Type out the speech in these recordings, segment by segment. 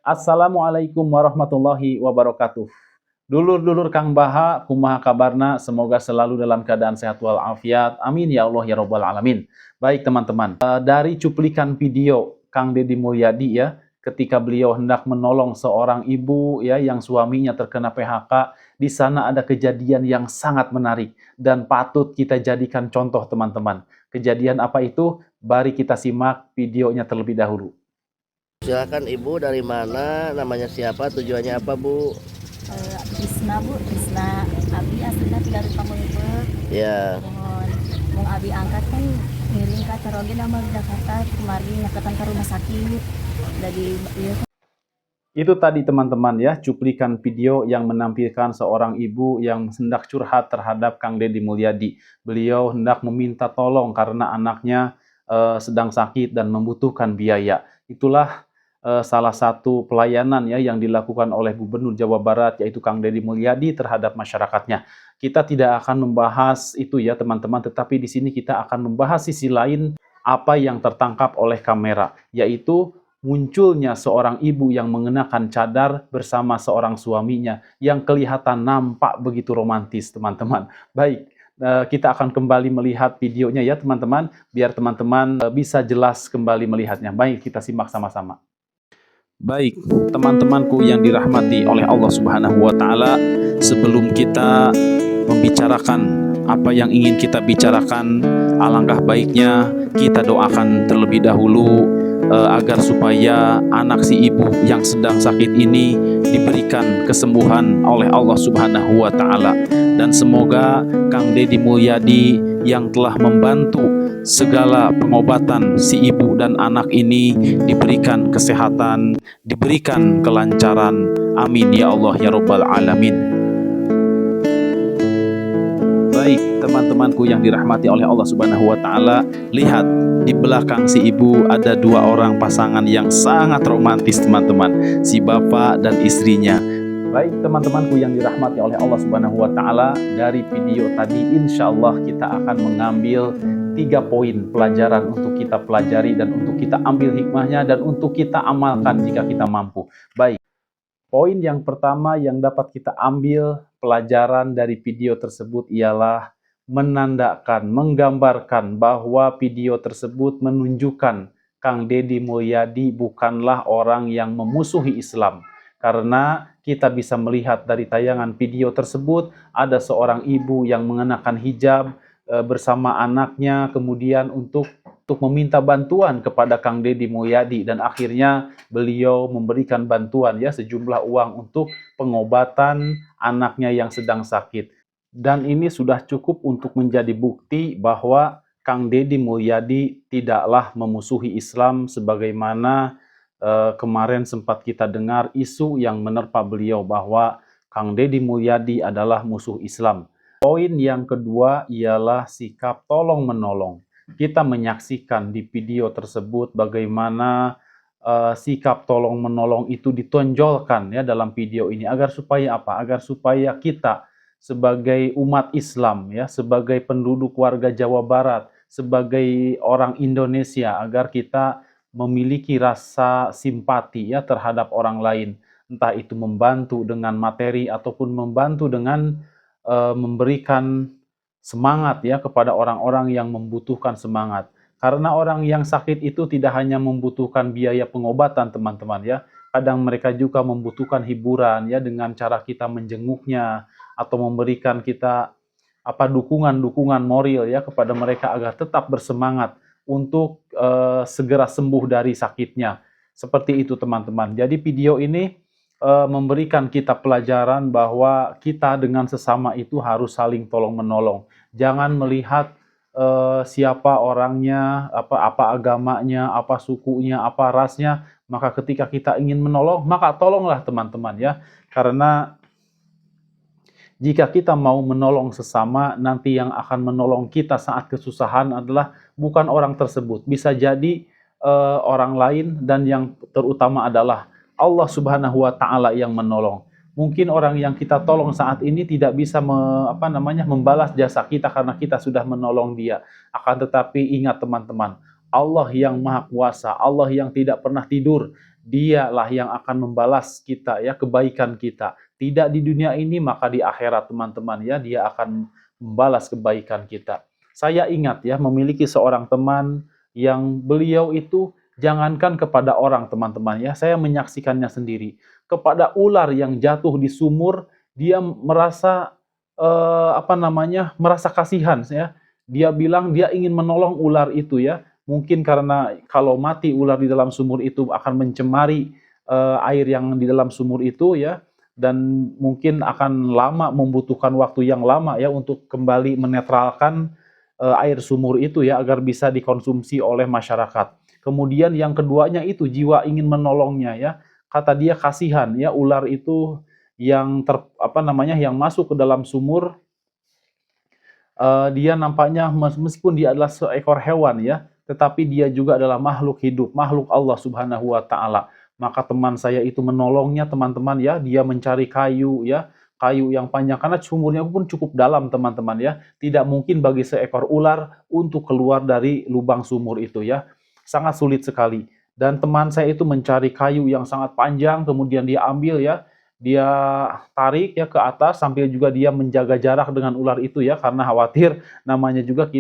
Assalamualaikum warahmatullahi wabarakatuh. Dulur-dulur Kang Baha, kumaha kabarna? Semoga selalu dalam keadaan sehat walafiat. Amin ya Allah ya Rabbal alamin. Baik teman-teman, dari cuplikan video Kang Deddy Mulyadi ya, ketika beliau hendak menolong seorang ibu ya yang suaminya terkena PHK, di sana ada kejadian yang sangat menarik dan patut kita jadikan contoh teman-teman. Kejadian apa itu? Mari kita simak videonya terlebih dahulu. Silakan Ibu, dari mana, namanya siapa, tujuannya apa Bu? Risna Bu, Risna Abi aslinya tinggal di Pamulibek. Ya, Mohon mau Abi angkat kan ngiring ke Carogen sama Jakarta kemarin nyakatan ke rumah sakit dari iya. Itu tadi teman-teman ya, cuplikan video yang menampilkan seorang ibu yang hendak curhat terhadap Kang Deddy Mulyadi. Beliau hendak meminta tolong karena anaknya sedang sakit dan membutuhkan biaya. Itulah salah satu pelayanan ya yang dilakukan oleh Gubernur Jawa Barat yaitu Kang Deddy Mulyadi terhadap masyarakatnya. Kita tidak akan membahas itu ya teman-teman, tetapi di sini kita akan membahas sisi lain apa yang tertangkap oleh kamera, yaitu munculnya seorang ibu yang mengenakan cadar bersama seorang suaminya yang kelihatan nampak begitu romantis teman-teman. Baik, kita akan kembali melihat videonya ya teman-teman, biar teman-teman bisa jelas kembali melihatnya. Baik, kita simak sama-sama. Baik, teman-temanku yang dirahmati oleh Allah Subhanahu wa Ta'ala, sebelum kita membicarakan apa yang ingin kita bicarakan, alangkah baiknya kita doakan terlebih dahulu agar supaya anak si ibu yang sedang sakit ini diberikan kesembuhan oleh Allah Subhanahu wa Ta'ala, dan semoga Kang Deddy Mulyadi yang telah membantu segala pengobatan si ibu dan anak ini diberikan kesehatan, diberikan kelancaran. Amin ya Allah ya Rabbal alamin. Baik, teman-temanku yang dirahmati oleh Allah Subhanahu wa Ta'ala, lihat di belakang si ibu ada dua orang pasangan yang sangat romantis teman-teman, si bapak dan istrinya. Baik teman-temanku yang dirahmati oleh Allah Subhanahu wa Ta'ala, dari video tadi insya Allah kita akan mengambil 3 poin pelajaran untuk kita pelajari dan untuk kita ambil hikmahnya dan untuk kita amalkan jika kita mampu. Baik, poin yang pertama yang dapat kita ambil pelajaran dari video tersebut ialah menandakan, menggambarkan bahwa video tersebut menunjukkan Kang Deddy Mulyadi bukanlah orang yang memusuhi Islam. Karena kita bisa melihat dari tayangan video tersebut, ada seorang ibu yang mengenakan hijab bersama anaknya, kemudian untuk meminta bantuan kepada Kang Deddy Mulyadi, dan akhirnya beliau memberikan bantuan ya sejumlah uang untuk pengobatan anaknya yang sedang sakit. Dan ini sudah cukup untuk menjadi bukti bahwa Kang Deddy Mulyadi tidaklah memusuhi Islam sebagaimana kemarin sempat kita dengar isu yang menerpa beliau bahwa Kang Deddy Mulyadi adalah musuh Islam. Poin yang kedua ialah sikap tolong-menolong. Kita menyaksikan di video tersebut bagaimana sikap tolong-menolong itu ditonjolkan ya dalam video ini, agar supaya apa? Agar supaya kita sebagai umat Islam ya, sebagai penduduk warga Jawa Barat, sebagai orang Indonesia, agar kita memiliki rasa simpati ya terhadap orang lain, entah itu membantu dengan materi ataupun membantu dengan memberikan semangat ya kepada orang-orang yang membutuhkan semangat. Karena orang yang sakit itu tidak hanya membutuhkan biaya pengobatan teman-teman ya, kadang mereka juga membutuhkan hiburan ya dengan cara kita menjenguknya atau memberikan kita dukungan-dukungan moral ya kepada mereka agar tetap bersemangat untuk segera sembuh dari sakitnya. Seperti itu teman-teman. Jadi video ini memberikan kita pelajaran bahwa kita dengan sesama itu harus saling tolong-menolong. Jangan melihat siapa orangnya, apa agamanya, apa sukunya, apa rasnya, maka ketika kita ingin menolong, maka tolonglah teman-teman ya. Karena jika kita mau menolong sesama, nanti yang akan menolong kita saat kesusahan adalah bukan orang tersebut. Bisa jadi orang lain, dan yang terutama adalah Allah Subhanahu wa Ta'ala yang menolong. Mungkin orang yang kita tolong saat ini tidak bisa membalas jasa kita karena kita sudah menolong dia. Akan tetapi ingat teman-teman, Allah yang Maha Kuasa, Allah yang tidak pernah tidur, dialah yang akan membalas kita ya, kebaikan kita. Tidak di dunia ini, maka di akhirat teman-teman ya, dia akan membalas kebaikan kita. Saya ingat ya, memiliki seorang teman yang beliau itu jangankan kepada orang teman-teman ya, saya menyaksikannya sendiri. Kepada ular yang jatuh di sumur, dia merasa merasa kasihan ya. Dia bilang dia ingin menolong ular itu ya. Mungkin karena kalau mati ular di dalam sumur itu akan mencemari air yang di dalam sumur itu ya, dan mungkin akan lama, membutuhkan waktu yang lama ya untuk kembali menetralkan air sumur itu ya, agar bisa dikonsumsi oleh masyarakat. Kemudian yang keduanya itu jiwa ingin menolongnya ya. Kata dia kasihan ya, ular itu yang yang masuk ke dalam sumur, dia nampaknya meskipun dia adalah seekor hewan ya, tetapi dia juga adalah makhluk hidup, makhluk Allah Subhanahu wa taala. Maka teman saya itu menolongnya teman-teman ya, dia mencari kayu ya, kayu yang panjang karena sumurnya pun cukup dalam teman-teman ya. Tidak mungkin bagi seekor ular untuk keluar dari lubang sumur itu ya. Sangat sulit sekali. Dan teman saya itu mencari kayu yang sangat panjang, kemudian dia ambil ya, dia tarik ya ke atas sambil juga dia menjaga jarak dengan ular itu ya, karena khawatir namanya juga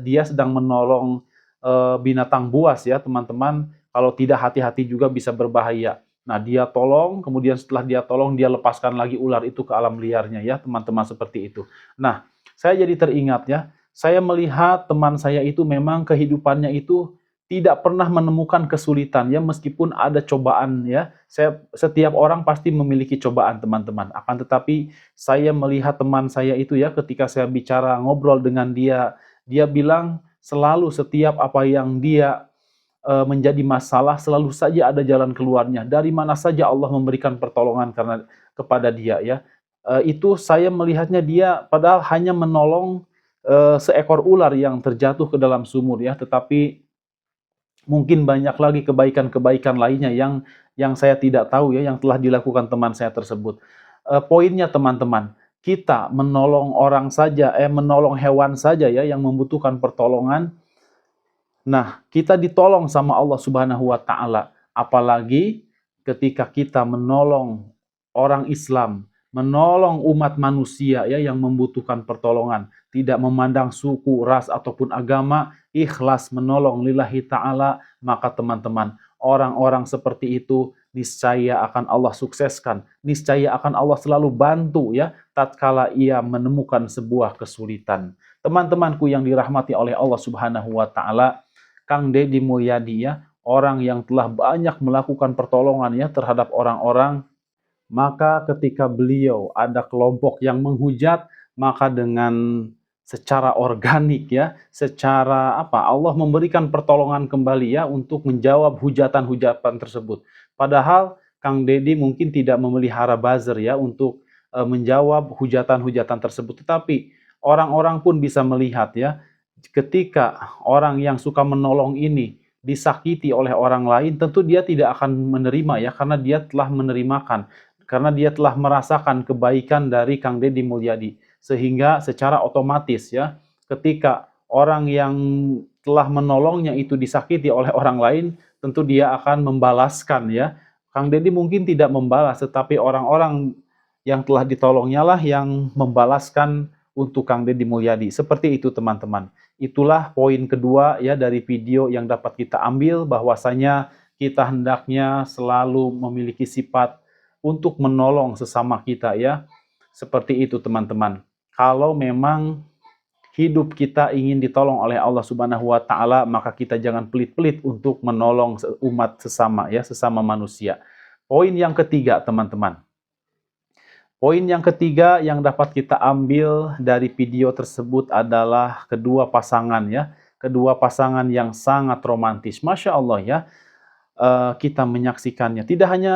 dia sedang menolong binatang buas ya teman-teman, kalau tidak hati-hati juga bisa berbahaya. Nah dia tolong, kemudian setelah dia tolong dia lepaskan lagi ular itu ke alam liarnya ya teman-teman, seperti itu. Nah saya jadi teringat ya, saya melihat teman saya itu memang kehidupannya itu tidak pernah menemukan kesulitan ya, meskipun ada cobaan ya. Setiap orang pasti memiliki cobaan teman-teman. Akan tetapi saya melihat teman saya itu ya, ketika saya bicara ngobrol dengan dia, dia bilang selalu setiap apa yang dia menjadi masalah selalu saja ada jalan keluarnya. Dari mana saja Allah memberikan pertolongan kepada dia ya. Itu saya melihatnya dia padahal hanya menolong seekor ular yang terjatuh ke dalam sumur ya, tetapi mungkin banyak lagi kebaikan-kebaikan lainnya yang saya tidak tahu ya, yang telah dilakukan teman saya tersebut. Poinnya teman-teman, kita menolong orang saja, menolong hewan saja ya yang membutuhkan pertolongan. Nah, kita ditolong sama Allah Subhanahu wa taala. Apalagi ketika kita menolong orang Islam, menolong umat manusia ya yang membutuhkan pertolongan, tidak memandang suku, ras ataupun agama, ikhlas menolong lillahi ta'ala, maka teman-teman, orang-orang seperti itu niscaya akan Allah sukseskan, niscaya akan Allah selalu bantu ya tatkala ia menemukan sebuah kesulitan. Teman-temanku yang dirahmati oleh Allah Subhanahu wa taala, Kang Deddy Mulyadi ya, orang yang telah banyak melakukan pertolongan ya terhadap orang-orang, maka ketika beliau ada kelompok yang menghujat, maka dengan secara organik ya, secara Allah memberikan pertolongan kembali ya untuk menjawab hujatan-hujatan tersebut. Padahal Kang Deddy mungkin tidak memelihara buzzer ya untuk menjawab hujatan-hujatan tersebut, tetapi orang-orang pun bisa melihat ya, ketika orang yang suka menolong ini disakiti oleh orang lain, tentu dia tidak akan menerima ya, karena dia telah menerimakan, karena dia telah merasakan kebaikan dari Kang Deddy Mulyadi. Sehingga secara otomatis ya, ketika orang yang telah menolongnya itu disakiti oleh orang lain, tentu dia akan membalaskan ya. Kang Deddy mungkin tidak membalas, tetapi orang-orang yang telah ditolongnya lah yang membalaskan untuk Kang Deddy Mulyadi. Seperti itu teman-teman. Itulah poin kedua ya dari video yang dapat kita ambil, bahwasanya kita hendaknya selalu memiliki sifat untuk menolong sesama kita ya. Seperti itu teman-teman. Kalau memang hidup kita ingin ditolong oleh Allah Subhanahu wa taala, maka kita jangan pelit-pelit untuk menolong umat sesama ya, sesama manusia. Poin yang ketiga teman-teman. Poin yang ketiga yang dapat kita ambil dari video tersebut adalah kedua pasangan ya. Kedua pasangan yang sangat romantis. Masya Allah ya, kita menyaksikannya. Tidak hanya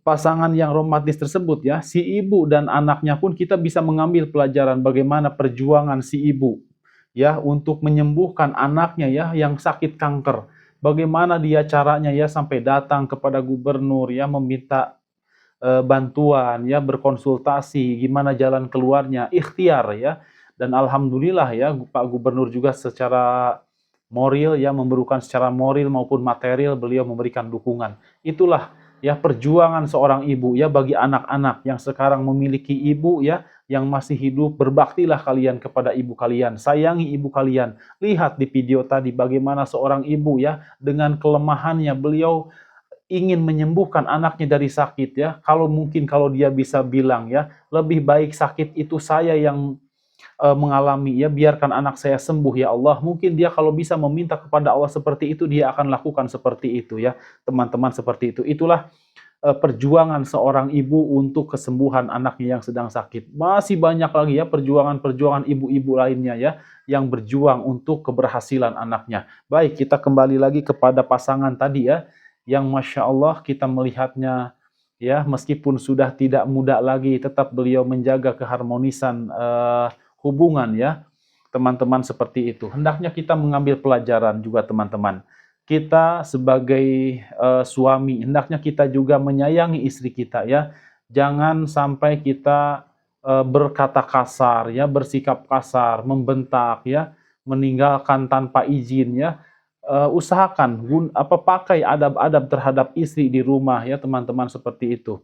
pasangan yang romantis tersebut ya, si ibu dan anaknya pun kita bisa mengambil pelajaran bagaimana perjuangan si ibu ya untuk menyembuhkan anaknya ya yang sakit kanker. Bagaimana dia caranya ya sampai datang kepada gubernur ya, meminta bantuan ya, berkonsultasi gimana jalan keluarnya, ikhtiar ya. Dan alhamdulillah ya Pak Gubernur juga secara moral ya, memberikan secara moral maupun material, beliau memberikan dukungan. Itulah ya perjuangan seorang ibu ya bagi anak-anak yang sekarang memiliki ibu ya yang masih hidup. Berbaktilah kalian kepada ibu kalian, sayangi ibu kalian. Lihat di video tadi bagaimana seorang ibu ya dengan kelemahannya beliau ingin menyembuhkan anaknya dari sakit ya. Kalau mungkin kalau dia bisa bilang ya, lebih baik sakit itu saya yang mengalami ya, biarkan anak saya sembuh ya Allah. Mungkin dia kalau bisa meminta kepada Allah seperti itu, dia akan lakukan seperti itu ya, teman-teman, seperti itu. Itulah perjuangan seorang ibu untuk kesembuhan anaknya yang sedang sakit. Masih banyak lagi ya perjuangan-perjuangan ibu-ibu lainnya ya yang berjuang untuk keberhasilan anaknya. Baik, kita kembali lagi kepada pasangan tadi ya, yang Masya Allah kita melihatnya ya, meskipun sudah tidak muda lagi, tetap beliau menjaga keharmonisan hubungan ya, teman-teman, seperti itu. Hendaknya kita mengambil pelajaran juga teman-teman. Kita sebagai suami, hendaknya kita juga menyayangi istri kita ya. Jangan sampai kita berkata kasar ya, bersikap kasar, membentak ya, meninggalkan tanpa izin ya. Usahakan pakai adab-adab terhadap istri di rumah ya, teman-teman, seperti itu.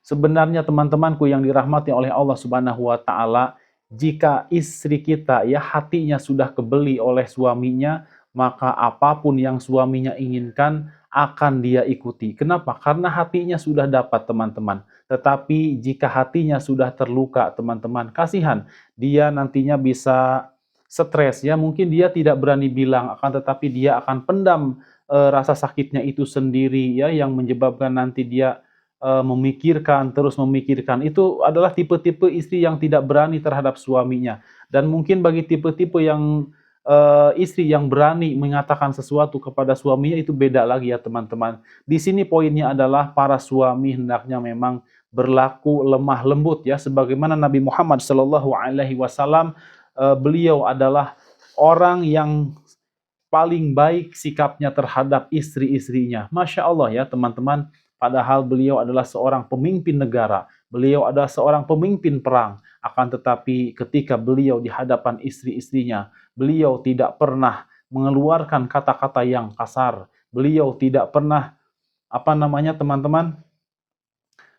Sebenarnya teman-temanku yang dirahmati oleh Allah Subhanahu wa taala, jika istri kita ya hatinya sudah kebeli oleh suaminya, maka apapun yang suaminya inginkan akan dia ikuti. Kenapa? Karena hatinya sudah dapat, teman-teman. Tetapi jika hatinya sudah terluka, teman-teman, kasihan. Dia nantinya bisa stres ya. Mungkin dia tidak berani bilang, akan tetapi dia akan pendam rasa sakitnya itu sendiri ya, yang menyebabkan nanti dia memikirkan, terus memikirkan. Itu adalah tipe-tipe istri yang tidak berani terhadap suaminya. Dan mungkin bagi tipe-tipe yang istri yang berani mengatakan sesuatu kepada suaminya, itu beda lagi ya, teman-teman. Di sini poinnya adalah para suami hendaknya memang berlaku lemah lembut ya, sebagaimana Nabi Muhammad SAW, beliau adalah orang yang paling baik sikapnya terhadap istri-istrinya. Masya Allah ya, teman-teman. Padahal beliau adalah seorang pemimpin negara, beliau adalah seorang pemimpin perang. Akan tetapi ketika beliau di hadapan istri-istrinya, beliau tidak pernah mengeluarkan kata-kata yang kasar. Beliau tidak pernah, teman-teman,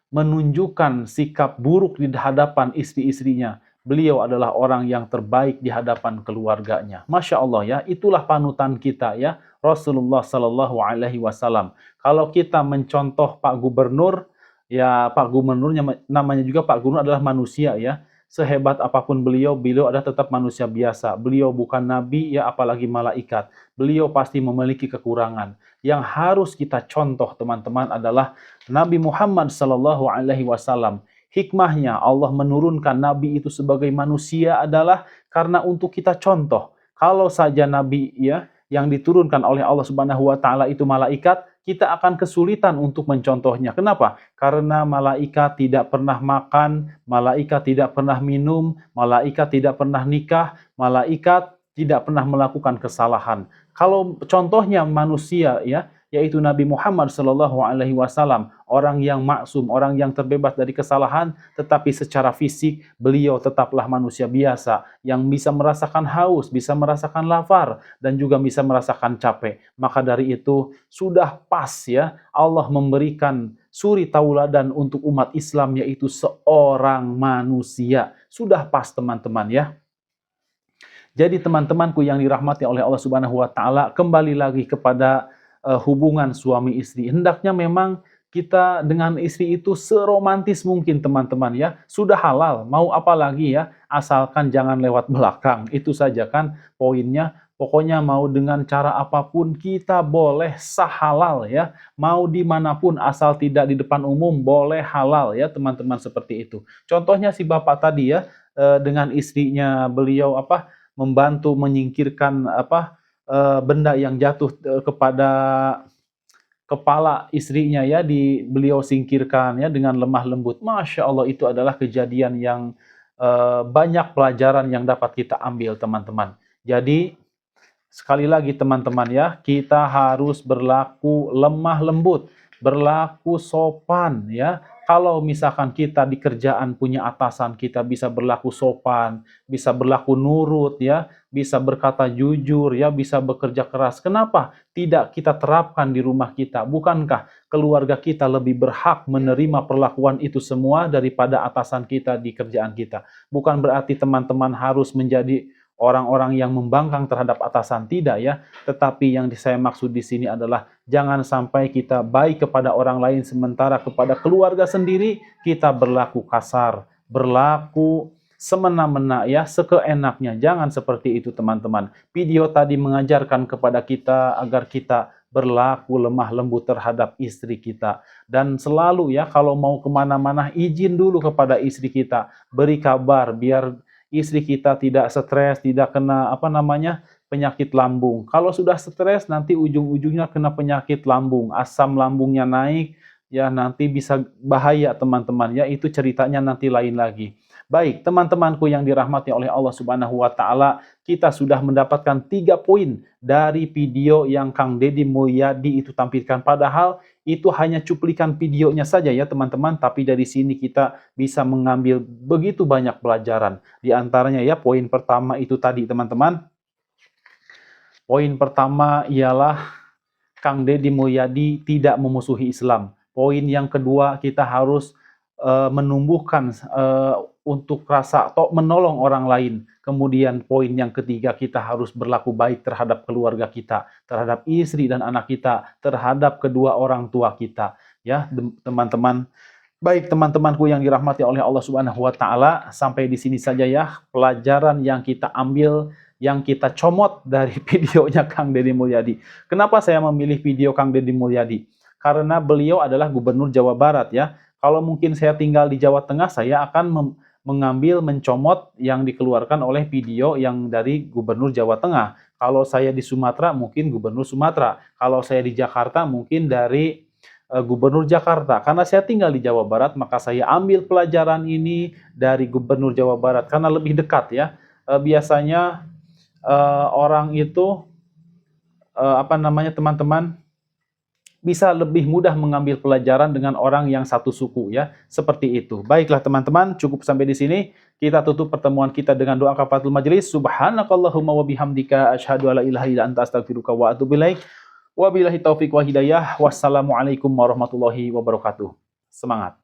menunjukkan sikap buruk di hadapan istri-istrinya. Beliau adalah orang yang terbaik di hadapan keluarganya. Masya Allah ya, itulah panutan kita ya, Rasulullah Sallallahu Alaihi Wasallam. Kalau kita mencontoh Pak Gubernur, ya Pak Gubernurnya namanya juga Pak Gubernur adalah manusia ya. Sehebat apapun beliau adalah tetap manusia biasa. Beliau bukan nabi ya, apalagi malaikat. Beliau pasti memiliki kekurangan. Yang harus kita contoh, teman-teman, adalah Nabi Muhammad Sallallahu Alaihi Wasallam. Hikmahnya Allah menurunkan nabi itu sebagai manusia adalah karena untuk kita contoh. Kalau saja nabi ya yang diturunkan oleh Allah Subhanahu wa taala itu malaikat, kita akan kesulitan untuk mencontohnya. Kenapa? Karena malaikat tidak pernah makan, malaikat tidak pernah minum, malaikat tidak pernah nikah, malaikat tidak pernah melakukan kesalahan. Kalau contohnya manusia ya, yaitu Nabi Muhammad SAW, orang yang maksum, orang yang terbebas dari kesalahan, tetapi secara fisik beliau tetaplah manusia biasa yang bisa merasakan haus, bisa merasakan lapar, dan juga bisa merasakan capek. Maka dari itu sudah pas ya Allah memberikan suri tauladan untuk umat Islam, yaitu seorang manusia. Sudah pas, teman-teman ya. Jadi teman-temanku yang dirahmati oleh Allah Subhanahu wa taala, kembali lagi kepada hubungan suami istri. Hendaknya memang kita dengan istri itu seromantis mungkin, teman-teman ya. Sudah halal, mau apa lagi ya, asalkan jangan lewat belakang. Itu saja kan poinnya. Pokoknya mau dengan cara apapun kita boleh sah halal ya. Mau dimanapun asal tidak di depan umum boleh halal ya, teman-teman, seperti itu. Contohnya si bapak tadi ya, dengan istrinya beliau membantu menyingkirkan benda yang jatuh kepada kepala istrinya ya, beliau singkirkan ya dengan lemah lembut. Masya Allah, itu adalah kejadian yang banyak pelajaran yang dapat kita ambil, teman-teman. Jadi sekali lagi, teman-teman ya, kita harus berlaku lemah lembut, berlaku sopan ya. Kalau misalkan kita di kerjaan punya atasan, kita bisa berlaku sopan, bisa berlaku nurut ya, bisa berkata jujur, ya, bisa bekerja keras. Kenapa tidak kita terapkan di rumah kita? Bukankah keluarga kita lebih berhak menerima perlakuan itu semua daripada atasan kita di kerjaan kita? Bukan berarti teman-teman harus menjadi orang-orang yang membangkang terhadap atasan, tidak ya. Tetapi yang saya maksud di sini adalah jangan sampai kita baik kepada orang lain sementara kepada keluarga sendiri kita berlaku kasar, berlaku semena-mena, ya, sekeenaknya. Jangan seperti itu teman-teman. Video tadi mengajarkan kepada kita agar kita berlaku lemah lembut terhadap istri kita. Dan selalu, ya, kalau mau kemana-mana izin dulu kepada istri kita. Beri kabar biar istri kita tidak stres, tidak kena penyakit lambung. Kalau sudah stres nanti ujung-ujungnya kena penyakit lambung, asam lambungnya naik, ya, nanti bisa bahaya teman-teman, ya. Itu ceritanya nanti lain lagi. Baik, teman-temanku yang dirahmati oleh Allah Subhanahu wa taala, kita sudah mendapatkan 3 poin dari video yang Kang Deddy Mulyadi itu tampilkan. Padahal itu hanya cuplikan videonya saja, ya teman-teman, tapi dari sini kita bisa mengambil begitu banyak pelajaran. Di antaranya, ya, poin pertama itu tadi teman-teman. Poin pertama ialah Kang Deddy Mulyadi tidak memusuhi Islam. Poin yang kedua, kita harus menumbuhkan untuk rasa atau menolong orang lain. Kemudian poin yang ketiga, kita harus berlaku baik terhadap keluarga kita, terhadap istri dan anak kita, terhadap kedua orang tua kita, ya teman-teman. Baik teman-temanku yang dirahmati oleh Allah Subhanahu wa taala, sampai di sini saja ya pelajaran yang kita ambil, yang kita comot dari videonya Kang Deddy Mulyadi. Kenapa saya memilih video Kang Deddy Mulyadi? Karena beliau adalah Gubernur Jawa Barat, ya. Kalau mungkin saya tinggal di Jawa Tengah, saya akan mencomot yang dikeluarkan oleh video yang dari Gubernur Jawa Tengah. Kalau saya di Sumatera, mungkin Gubernur Sumatera. Kalau saya di Jakarta, mungkin dari Gubernur Jakarta. Karena saya tinggal di Jawa Barat, maka saya ambil pelajaran ini dari Gubernur Jawa Barat karena lebih dekat, ya. Biasanya orang itu teman-teman bisa lebih mudah mengambil pelajaran dengan orang yang satu suku, ya. Seperti itu. Baiklah teman-teman, cukup sampai di sini. Kita tutup pertemuan kita dengan doa kafaratul majelis. Subhanakallahumma wa bihamdika asyhadu alla ilaha illa anta astaghfiruka wa atubu ilaik. Wabillahi taufik wa hidayah. Wassalamualaikum warahmatullahi wabarakatuh. Semangat.